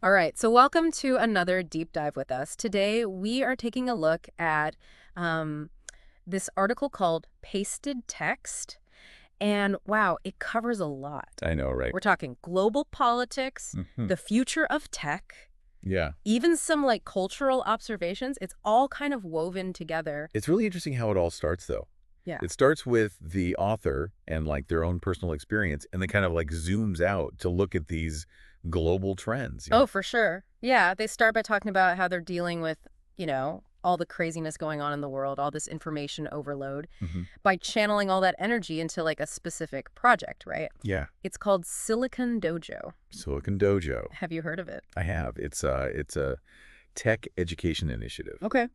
All right, so welcome to another deep dive with us. Today, we are taking a look at um, this article called Pasted Text. And wow, it covers a lot. I know, right? We're talking global politics, Hmm. the future of tech, Yeah. even some like cultural observations. It's all kind of woven together. It's really interesting how it all starts, though. Yeah. It starts with the author and like their own personal experience, and then kind of like zooms out to look at these global trends. Oh, for sure. Yeah, they start by talking about how they're dealing with, all the craziness going on in the world, all this information overload, Hmm. by channeling all that energy into like a specific project, right? Yeah. It's called Silicon Dojo. Silicon Dojo. Have you heard of it? I have. It's a tech education initiative. Okay.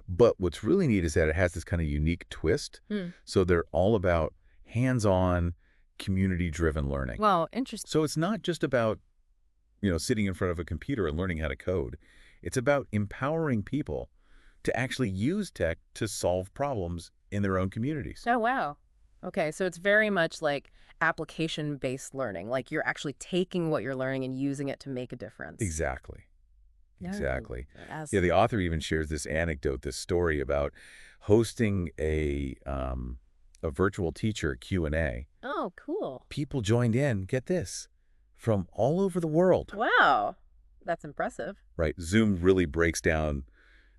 But what's really neat is that it has this kind of unique twist. Hmm. So they're all about hands-on, community-driven learning. Well, interesting. So it's not just about, sitting in front of a computer and learning how to code. It's about empowering people to actually use tech to solve problems in their own communities. Oh, wow. Okay, so it's very much like application-based learning. Like you're actually taking what you're learning and using it to make a difference. Exactly. Yeah. Exactly. As Yeah, the author even shares this anecdote, this story about hosting a virtual teacher Q&A. Oh, cool. People joined in, get this, from all over the world. Wow. That's impressive. Right? Zoom really breaks down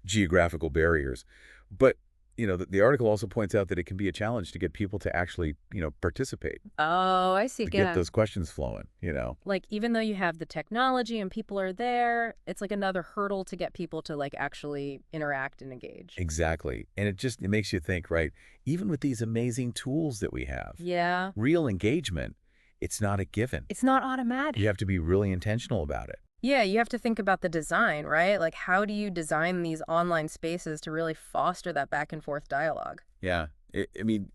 geographical barriers. But, the article also points out that it can be a challenge to get people to actually, participate, Oh, I see. to Yeah. get those questions flowing. Like even though you have the technology and people are there, it's like another hurdle to get people to like actually interact and engage. Exactly. And it makes you think, right, even with these amazing tools that we have, Yeah. real engagement, it's not a given. It's not automatic. You have to be really intentional about it. Yeah, you have to think about the design, right? Like how do you design these online spaces to really foster that back and forth dialogue? Yeah. I mean,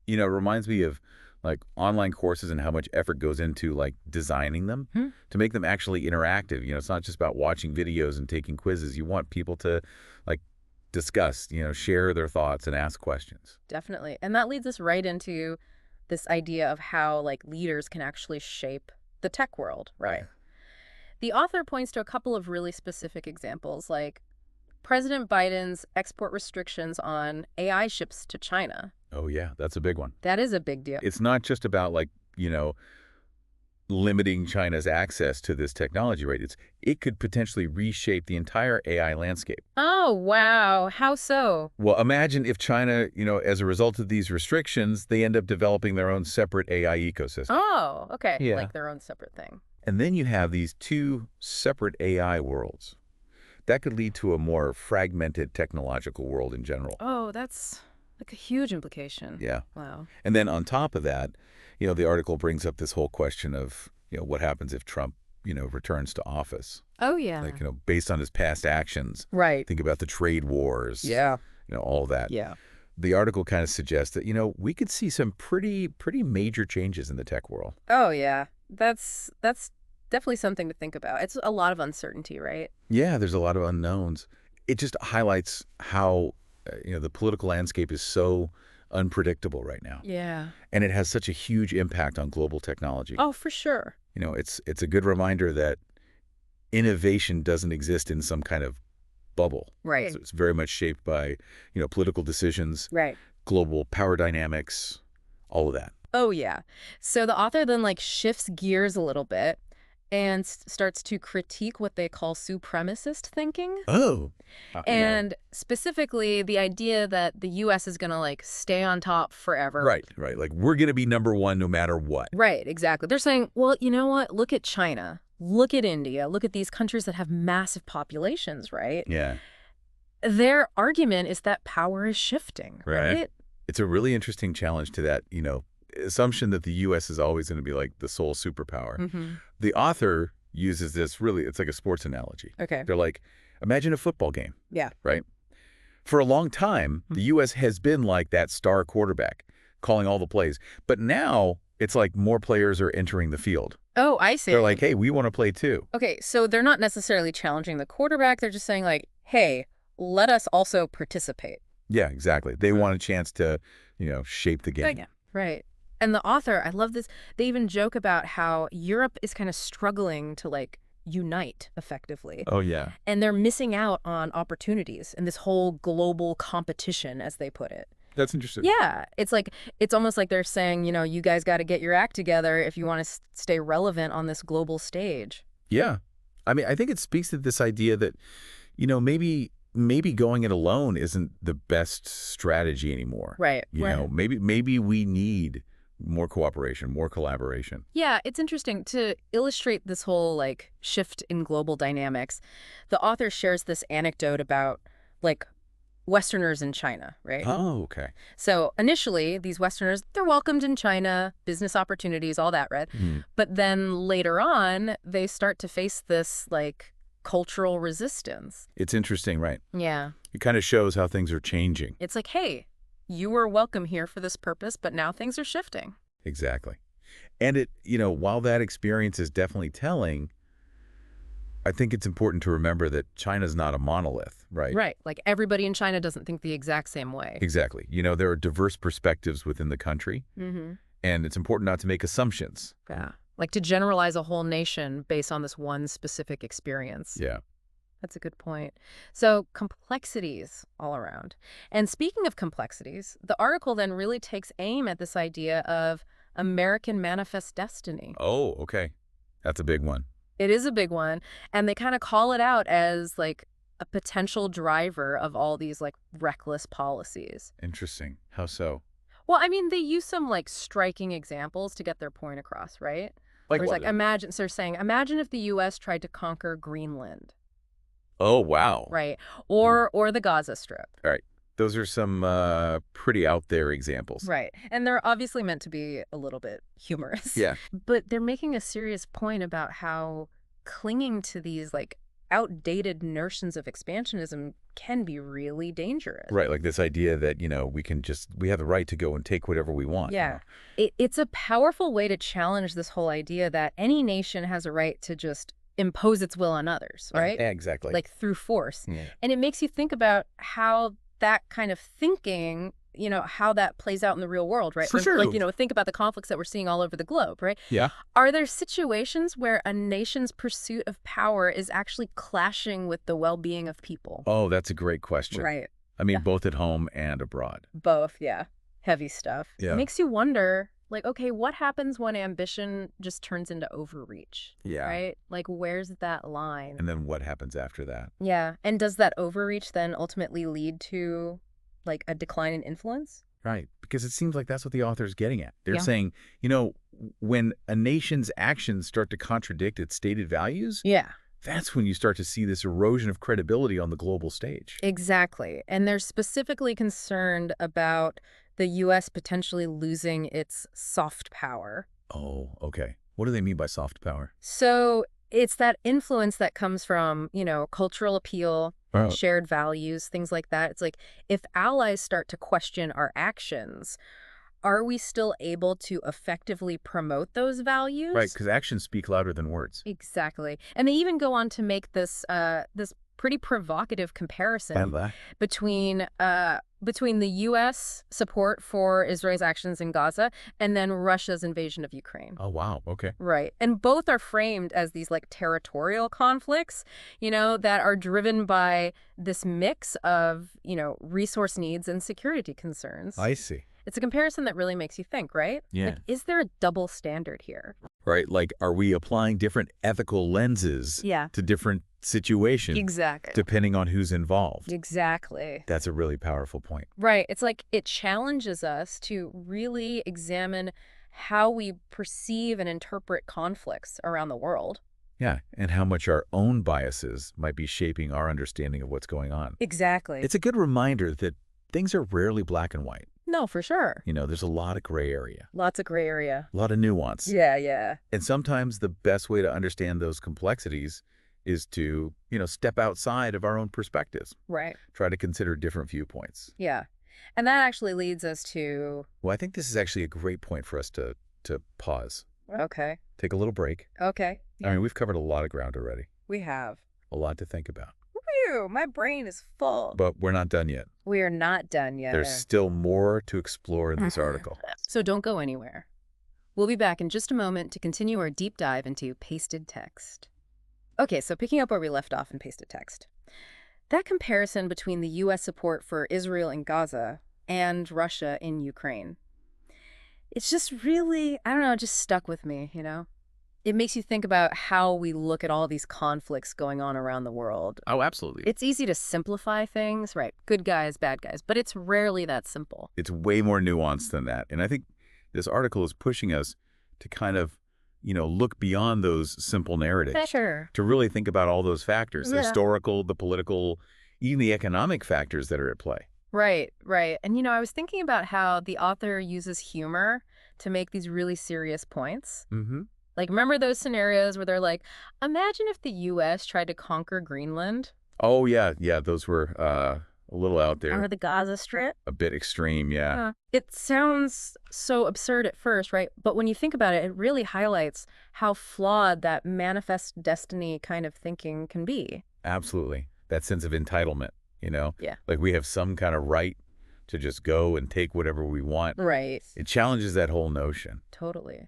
it reminds me of like online courses and how much effort goes into like designing them Hmm. to make them actually interactive. It's not just about watching videos and taking quizzes. You want people to like discuss, share their thoughts and ask questions. Definitely. And that leads us right into this idea of how like leaders can actually shape the tech world, right? The author points to a couple of really specific examples, like President Biden's export restrictions on AI ships to China. Oh, yeah, that's a big one. That is a big deal. It's not just about like, limiting China's access to this technology, right? It could potentially reshape the entire AI landscape. Oh, wow. How so? Well, imagine if China, as a result of these restrictions, they end up developing their own separate AI ecosystem. Oh, okay. Yeah. Like their own separate thing. And then you have these two separate AI worlds. That could lead to a more fragmented technological world in general. Oh, that's like a huge implication. Yeah. Wow. And then on top of that, the article brings up this whole question of, what happens if Trump, returns to office? Oh, yeah. Like, based on his past actions. Right. Think about the trade wars. Yeah. All that. Yeah. The article kind of suggests that, we could see some pretty major changes in the tech world. Oh, yeah. That's definitely something to think about. It's a lot of uncertainty, right? Yeah, there's a lot of unknowns. It just highlights how, the political landscape is so unpredictable right now. Yeah. And it has such a huge impact on global technology. Oh, for sure. It's a good reminder that innovation doesn't exist in some kind of bubble. Right. So it's very much shaped by, political decisions, Right. global power dynamics, all of that. Oh, yeah. So the author then like shifts gears a little bit and starts to critique what they call supremacist thinking. Oh. And specifically the idea that the U.S. is going to like stay on top forever. Right. Like we're going to be number one no matter what. Right, exactly. They're saying, well, you know what? Look at China. Look at India. Look at these countries that have massive populations, right? Yeah. Their argument is that power is shifting, right? It's a really interesting challenge to that, assumption that the U.S. is always going to be like the sole superpower. Mm-hmm. The author uses this it's like a sports analogy. Okay. They're like, imagine a football game. Yeah. Right? For a long time, the U.S. has been like that star quarterback, calling all the plays. But now it's like more players are entering the field. Oh, I see. They're like, hey, we want to play too. Okay, so they're not necessarily challenging the quarterback. They're just saying like, hey, let us also participate. Yeah, exactly. They want a chance to, shape the game. Yeah. Right. And the author, I love this, they even joke about how Europe is kind of struggling to like unite effectively. Oh, yeah. And they're missing out on opportunities in this whole global competition, as they put it. That's interesting. Yeah, it's almost like they're saying, you guys got to get your act together if you want to stay relevant on this global stage. Yeah. I mean, I think it speaks to this idea that, maybe going it alone isn't the best strategy anymore. Right. Maybe we need more cooperation, more collaboration. Yeah, it's interesting to illustrate this whole shift in global dynamics. The author shares this anecdote about like Westerners in China, right? Oh, okay. So initially, these Westerners, they're welcomed in China, business opportunities, all that, right? But then later on, they start to face this cultural resistance. It's interesting, right? Yeah. It kind of shows how things are changing. It's like, hey, you were welcome here for this purpose, but now things are shifting. Exactly. And while that experience is definitely telling, I think it's important to remember that China's not a monolith, right? Right. Like everybody in China doesn't think the exact same way. Exactly. There are diverse perspectives within the country, and it's important not to make assumptions. Yeah. Like to generalize a whole nation based on this one specific experience. Yeah. That's a good point. So complexities all around. And speaking of complexities, the article then really takes aim at this idea of American manifest destiny. Oh, okay. That's a big one. It is a big one. And they kind of call it out as a potential driver of all these reckless policies. Interesting. How so? Well, I mean, they use some striking examples to get their point across, right? Like Where it's what? so they're saying, imagine if the U.S. tried to conquer Greenland. Oh, wow. Right. Or the Gaza Strip. All right. Those are some pretty out there examples. Right. And they're obviously meant to be a little bit humorous. Yeah. But they're making a serious point about how clinging to these outdated notions of expansionism can be really dangerous. Right. Like this idea that, we have the right to go and take whatever we want. Yeah. It's a powerful way to challenge this whole idea that any nation has a right to just impose its will on others, right? Exactly. Through force. Yeah. And it makes you think about how that kind of thinking, how that plays out in the real world, right? For sure. Think about the conflicts that we're seeing all over the globe, right? Yeah. Are there situations where a nation's pursuit of power is actually clashing with the well-being of people? Oh, that's a great question. Right. I mean, both at home and abroad. Both, yeah. Heavy stuff. Yeah. It makes you wonder, okay, what happens when ambition just turns into overreach? Yeah. Right? Where's that line? And then what happens after that? Yeah. And does that overreach then ultimately lead to a decline in influence? Right. Because it seems like that's what the author's getting at. They're Yeah. saying, when a nation's actions start to contradict its stated values, Yeah. that's when you start to see this erosion of credibility on the global stage. Exactly. And they're specifically concerned about the U.S. potentially losing its soft power. Oh, okay. What do they mean by soft power? So it's that influence that comes from, cultural appeal, Oh. shared values, things like that. It's if allies start to question our actions, are we still able to effectively promote those values? Right, because actions speak louder than words. Exactly. And they even go on to make this pretty provocative comparison between the U.S. support for Israel's actions in Gaza and then Russia's invasion of Ukraine. Oh, wow. Okay. Right. And both are framed as these territorial conflicts, that are driven by this mix of, resource needs and security concerns. I see. It's a comparison that really makes you think, right? Yeah. Is there a double standard here? Right. Are we applying different ethical lenses to different situations? Exactly. Depending on who's involved. Exactly. That's a really powerful point. Right. It's it challenges us to really examine how we perceive and interpret conflicts around the world. Yeah. And how much our own biases might be shaping our understanding of what's going on. Exactly. It's a good reminder that things are rarely black and white. No, for sure. There's a lot of gray area. Lots of gray area. A lot of nuance. Yeah, yeah. And sometimes the best way to understand those complexities is to, step outside of our own perspectives. Right. Try to consider different viewpoints. Yeah. And that actually leads us to... Well, I think this is actually a great point for us to pause. Okay. Take a little break. Okay. I mean, we've covered a lot of ground already. We have. A lot to think about. Whew, my brain is full. But we're not done yet. We are not done yet. There's still more to explore in this article. So don't go anywhere. We'll be back in just a moment to continue our deep dive into pasted text. Okay, so picking up where we left off in pasted text. That comparison between the U.S. support for Israel in Gaza and Russia in Ukraine, it's just really, I don't know, it just stuck with me, you know? It makes you think about how we look at all these conflicts going on around the world. Oh, absolutely. It's easy to simplify things, right? Good guys, bad guys, but it's rarely that simple. It's way more nuanced than that. And I think this article is pushing us to kind of, look beyond those simple narratives. Sure. To really think about all those factors, the Yeah. historical, the political, even the economic factors that are at play. Right, right. And I was thinking about how the author uses humor to make these really serious points. Mm-hmm. Like, remember those scenarios where they're like, imagine if the U.S. tried to conquer Greenland? Oh, yeah. Yeah, those were a little out Or there, the Gaza Strip? a bit extreme, yeah. It sounds so absurd at first, right? But when you think about it, it really highlights how flawed that manifest destiny kind of thinking can be. Absolutely. That sense of entitlement. Yeah. Like we have some kind of right to just go and take whatever we want. Right. It challenges that whole notion. Totally.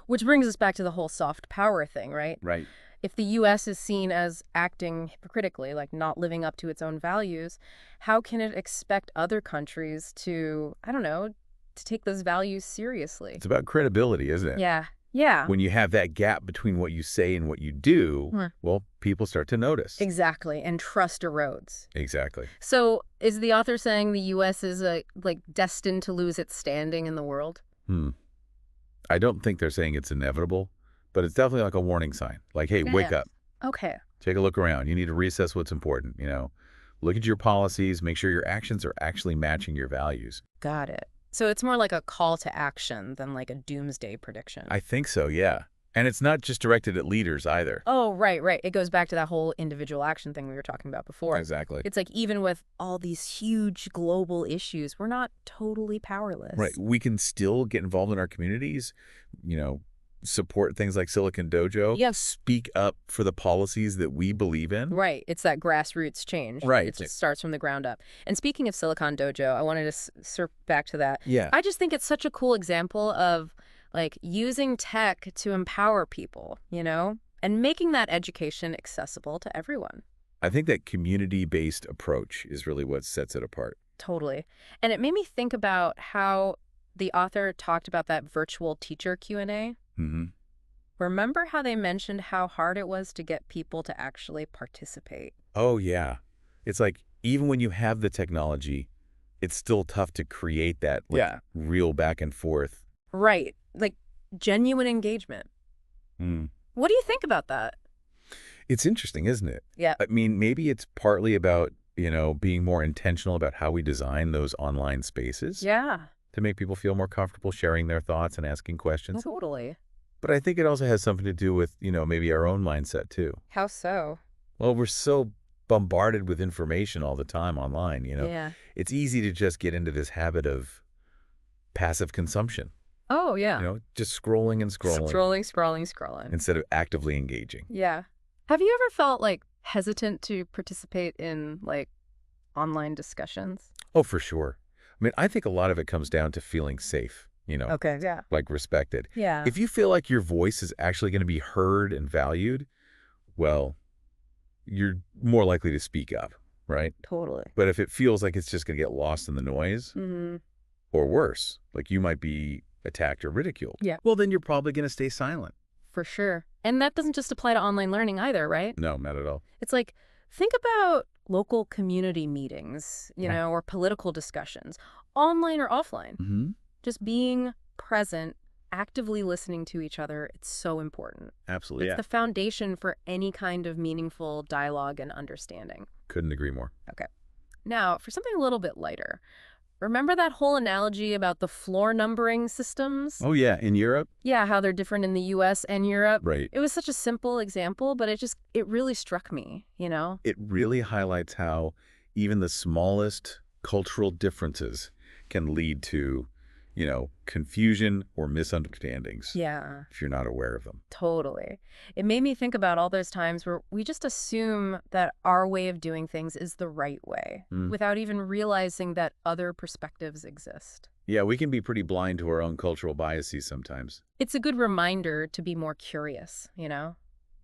Which brings us back to the whole soft power thing, right? Right. If the U.S. is seen as acting hypocritically, like not living up to its own values, how can it expect other countries to, I don't know, to take those values seriously? It's about credibility, isn't it? Yeah. Yeah. When you have that gap between what you say and what you do, Hmm. well, people start to notice. Exactly. And trust erodes. Exactly. So is the author saying the U.S. is destined to lose its standing in the world? I don't think they're saying it's inevitable, but it's definitely like a warning sign. Like, hey, wake Yeah. up. Okay. Take a look around. You need to reassess what's important, Look at your policies, make sure your actions are actually matching your values. Got it. So it's more like a call to action than like a doomsday prediction. I think so, yeah. And it's not just directed at leaders either. Oh, right, right. It goes back to that whole individual action thing we were talking about before. Exactly. It's like even with all these huge global issues, we're not totally powerless. Right. We can still get involved in our communities, support things like Silicon Dojo. Yes. Speak up for the policies that we believe in. Right. It's that grassroots change. Right. It just starts from the ground up. And speaking of Silicon Dojo, I wanted to circle back to that. Yeah. I just think it's such a cool example of using tech to empower people, and making that education accessible to everyone. I think that community-based approach is really what sets it apart. Totally. And it made me think about how the author talked about that virtual teacher Q&A. Mm-hmm. Remember how they mentioned how hard it was to get people to actually participate? Oh, yeah. It's like even when you have the technology, it's still tough to create that real back and forth. Right. Like genuine engagement. Mm. What do you think about that? It's interesting, isn't it? Yeah. I mean, maybe it's partly about, being more intentional about how we design those online spaces. Yeah. To make people feel more comfortable sharing their thoughts and asking questions. Totally. But I think it also has something to do with, maybe our own mindset too. How so? Well, we're so bombarded with information all the time online, Yeah. It's easy to just get into this habit of passive consumption. Oh, yeah. Just scrolling and scrolling. Scrolling. Instead of actively engaging. Yeah. Have you ever felt hesitant to participate in online discussions? Oh, for sure. I mean, I think a lot of it comes down to feeling safe, Okay, yeah. like respected. Yeah. If you feel like your voice is actually going to be heard and valued, well, you're more likely to speak up, right? Totally. But if it feels like it's just going to get lost in the noise, Mm-hmm. or worse, like you might be attacked or ridiculed, Yeah. well, then you're probably going to stay silent. For sure. And that doesn't just apply to online learning either, right? No, not at all. It's think about local community meetings, Yeah. or political discussions, online or offline. Mm-hmm. Just being present, actively listening to each other, it's so important. Absolutely, It's the foundation for any kind of meaningful dialogue and understanding. Couldn't agree more. Okay. Now, for something a little bit lighter, remember that whole analogy about the floor numbering systems? Oh, yeah, in Europe? Yeah, how they're different in the U.S. and Europe. Right. It was such a simple example, but it really struck me, It really highlights how even the smallest cultural differences can lead to, confusion or misunderstandings. Yeah, If you're not aware of them. totally. It made me think about all those times where we just assume that our way of doing things is the right way without even realizing that other perspectives exist. Yeah, we can be pretty blind to our own cultural biases sometimes. It's a good reminder to be more curious,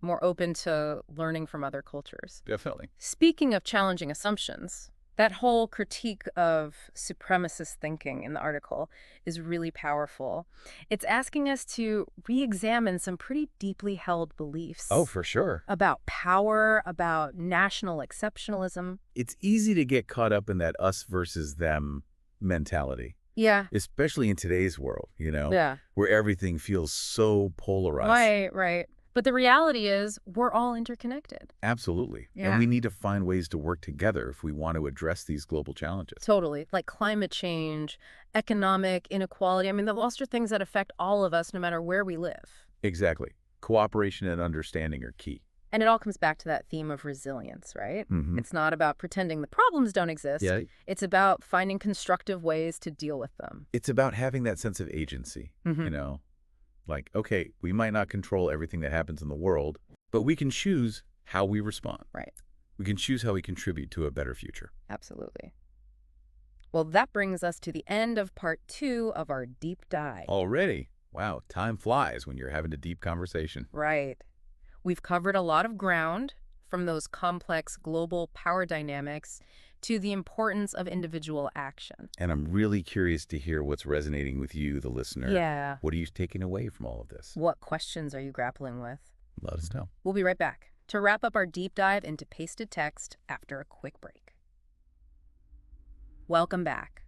more open to learning from other cultures. Definitely. Speaking of challenging assumptions, that whole critique of supremacist thinking in the article is really powerful. It's asking us to re-examine some pretty deeply held Oh, beliefs for sure. about power, about national exceptionalism. It's easy to get caught up in that us versus them mentality, Yeah, especially in today's world, yeah. where everything feels so polarized. Right, right. But the reality is we're all interconnected. Absolutely. And Yeah. we need to find ways to work together if we want to address these global challenges. Totally. Like climate change, economic inequality. I mean, those are things that affect all of us no matter where we live. Exactly. Cooperation and understanding are key. And it all comes back to that theme of resilience, right? Hmm. It's not about pretending the problems don't exist. Yeah. It's about finding constructive ways to deal with them. It's about having that sense of agency, Hmm. like, okay, we might not control everything that happens in the world, but we can choose how we respond. Right. We can choose how we contribute to a better future. Absolutely. Well, that brings us to the end of part 2 of our deep dive. Already? Wow, time flies when you're having a deep conversation. Right. We've covered a lot of ground, from those complex global power dynamics to the importance of individual action. And I'm really curious to hear what's resonating with you, the listener. Yeah. What are you taking away from all of this? What questions are you grappling with? Let us know. We'll be right back to wrap up our deep dive into pasted text after a quick break. Welcome back.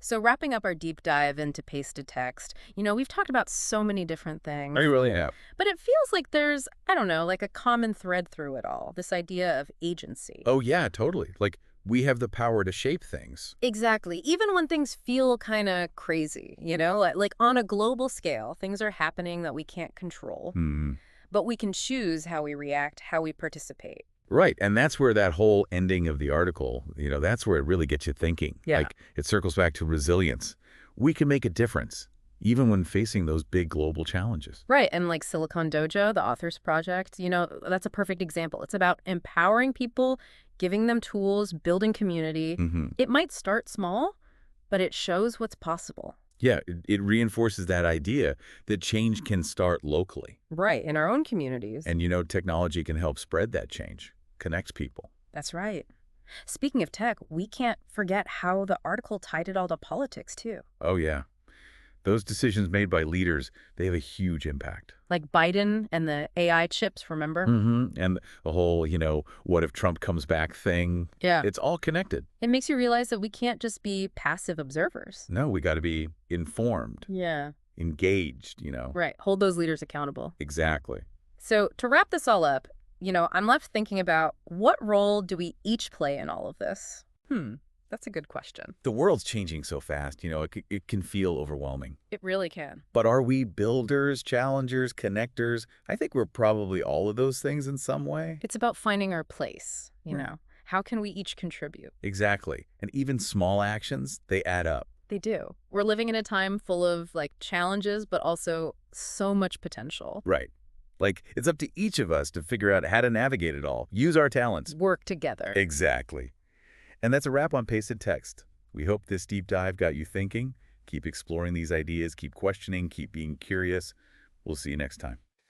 So wrapping up our deep dive into pasted text, we've talked about so many different things, I really have. but it feels like there's, I don't know, like a common thread through it all, this idea of agency. Oh, yeah, totally. Like, we have the power to shape things. Exactly. Even when things feel kind of crazy, like on a global scale, things are happening that we can't control, Hmm. but we can choose how we react, how we participate. Right, and that's where that whole ending of the article, that's where it really gets you thinking. Yeah. Like, it circles back to resilience. We can make a difference, even when facing those big global challenges. Right. And like Silicon Dojo, the author's project, that's a perfect example. It's about empowering people, giving them tools, building community. Hmm. It might start small, but it shows what's possible. Yeah, it reinforces that idea that change can start locally. Right. In our own communities. And, technology can help spread that change, connects people. That's right. Speaking of tech, we can't forget how the article tied it all to politics, too. Oh, yeah. Those decisions made by leaders, they have a huge impact. Like Biden and the AI chips, remember? And the whole, what if Trump comes back thing, Yeah. it's all connected. It makes you realize that we can't just be passive observers. No, we got to be informed, Yeah. engaged, Right. Hold those leaders accountable. Exactly. So to wrap this all up, I'm left thinking about what role do we each play in all of this? That's a good question. The world's changing so fast, it can feel overwhelming. It really can. But are we builders, challengers, connectors? I think we're probably all of those things in some way. It's about finding our place, Right. How can we each contribute? Exactly. And even small actions, they add up. They do. We're living in a time full of like challenges, but also so much potential. Right. Like, it's up to each of us to figure out how to navigate it all. Use our talents. Work together. Exactly. And that's a wrap on Pasted Text. We hope this deep dive got you thinking. Keep exploring these ideas, keep questioning, keep being curious. We'll see you next time.